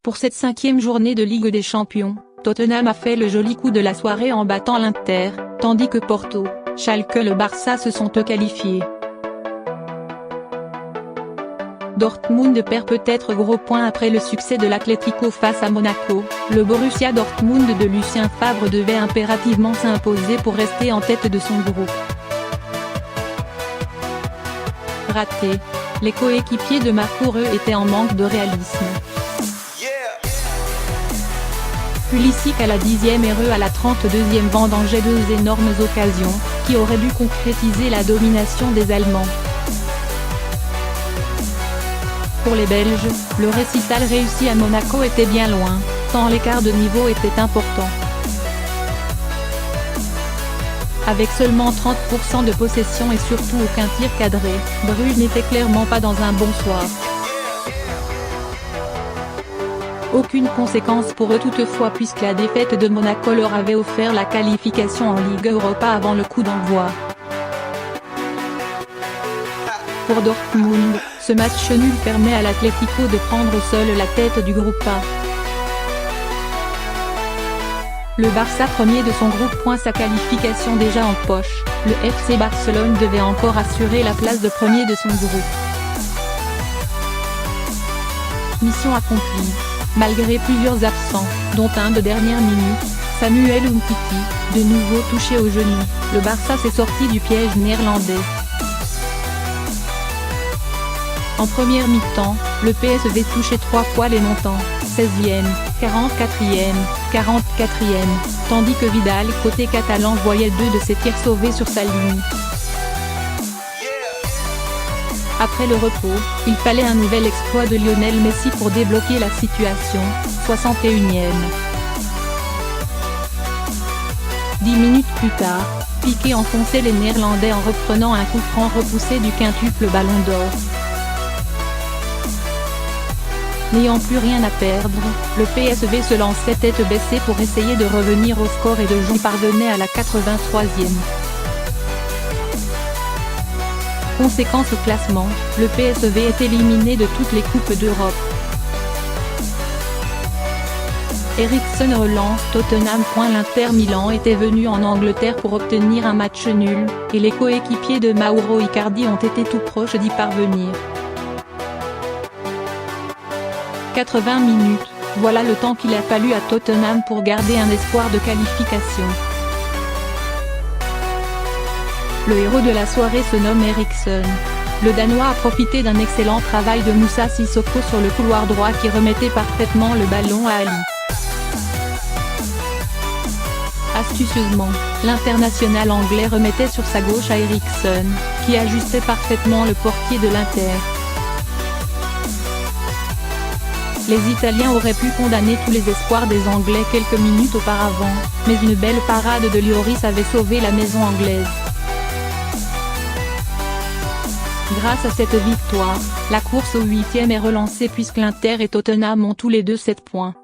Pour cette 5e journée de Ligue des Champions, Tottenham a fait le joli coup de la soirée en battant l'Inter, tandis que Porto, Schalke et le Barça se sont qualifiés. Dortmund perd peut-être gros points après le succès de l'Atlético face à Monaco. Le Borussia Dortmund de Lucien Favre devait impérativement s'imposer pour rester en tête de son groupe. Raté. Les coéquipiers de Marco Reus étaient en manque de réalisme. Pulisic à la 10e et Reus à la 32e vendangeaient deux énormes occasions, qui auraient dû concrétiser la domination des Allemands. Pour les Belges, le récital réussi à Monaco était bien loin, tant l'écart de niveau était important. Avec seulement 30% de possession et surtout aucun tir cadré, Bruges n'était clairement pas dans un bon soir. Aucune conséquence pour eux toutefois puisque la défaite de Monaco leur avait offert la qualification en Ligue Europa avant le coup d'envoi. Pour Dortmund, ce match nul permet à l'Atlético de prendre seul la tête du groupe A. Le Barça premier de son groupe pointe sa qualification déjà en poche, le FC Barcelone devait encore assurer la place de premier de son groupe. Mission accomplie. Malgré plusieurs absents, dont un de dernière minute, Samuel Umtiti, de nouveau touché au genou, le Barça s'est sorti du piège néerlandais. En première mi-temps, le PSV touchait 3 fois les montants, 16e, 44e, 44e, tandis que Vidal côté catalan voyait 2 de ses tirs sauvés sur sa ligne. Après le repos, il fallait un nouvel exploit de Lionel Messi pour débloquer la situation, 61e. 10 minutes plus tard, Piqué enfonçait les Néerlandais en reprenant un coup franc repoussé du quintuple Ballon d'Or. N'ayant plus rien à perdre, le PSV se lançait tête baissée pour essayer de revenir au score et de Jong parvenait à la 83e. Conséquence au classement, le PSV est éliminé de toutes les coupes d'Europe. Eriksen relance Tottenham. L'Inter Milan était venu en Angleterre pour obtenir un match nul, et les coéquipiers de Mauro Icardi ont été tout proches d'y parvenir. 80 minutes, voilà le temps qu'il a fallu à Tottenham pour garder un espoir de qualification. Le héros de la soirée se nomme Eriksen. Le Danois a profité d'un excellent travail de Moussa Sissoko sur le couloir droit qui remettait parfaitement le ballon à Ali. Astucieusement, l'international anglais remettait sur sa gauche à Eriksen, qui ajustait parfaitement le portier de l'Inter. Les Italiens auraient pu condamner tous les espoirs des Anglais quelques minutes auparavant, mais une belle parade de Lloris avait sauvé la maison anglaise. Grâce à cette victoire, la course au 8e est relancée puisque l'Inter et Tottenham ont tous les deux 7 points.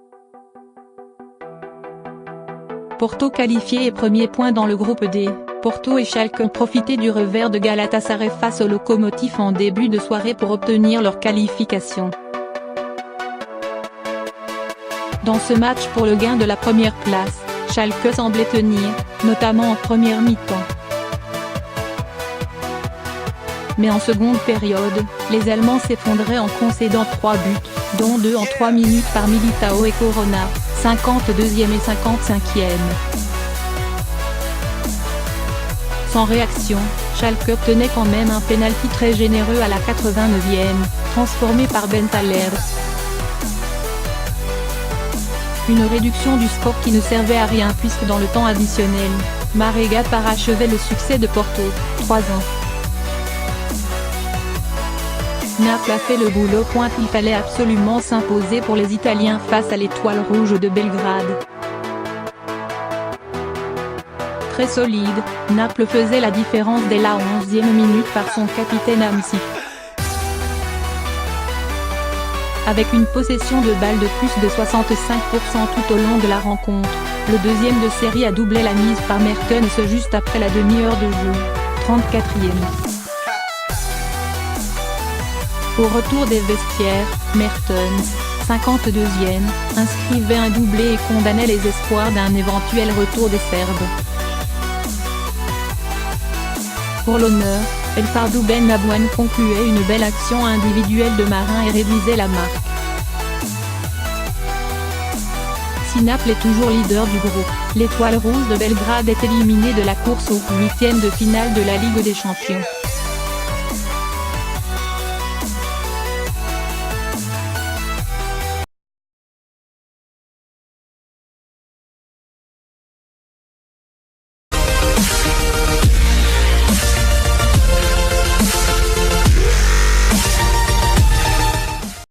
Porto qualifié et premier point dans le groupe D. Porto et Schalke ont profité du revers de Galatasaray face au Lokomotiv en début de soirée pour obtenir leur qualification. Dans ce match pour le gain de la première place, Schalke semblait tenir, notamment en première mi-temps. Mais en seconde période, les Allemands s'effondraient en concédant 3 buts, dont 2 en 3 minutes par Militao et Corona, 52e et 55e. Sans réaction, Schalke obtenait quand même un pénalty très généreux à la 89e, transformé par Bentaler. Une réduction du score qui ne servait à rien puisque dans le temps additionnel, Marega parachevait le succès de Porto, 3-1. Naples a fait le boulot. Il fallait absolument s'imposer pour les Italiens face à l'Étoile rouge de Belgrade. Très solide, Naples faisait la différence dès la 11e minute par son capitaine Hamsik. Avec une possession de balle de plus de 65% tout au long de la rencontre, le deuxième de série a doublé la mise par Mertens juste après la demi-heure de jeu, 34e. Au retour des vestiaires, Mertens, 52e, inscrivait un doublé et condamnait les espoirs d'un éventuel retour des Serbes. Pour l'honneur, El Pardo Ben Abouane concluait une belle action individuelle de Marin et réduisait la marque. Si Naples est toujours leader du groupe, l'Étoile rouge de Belgrade est éliminée de la course aux huitièmes de finale de la Ligue des Champions.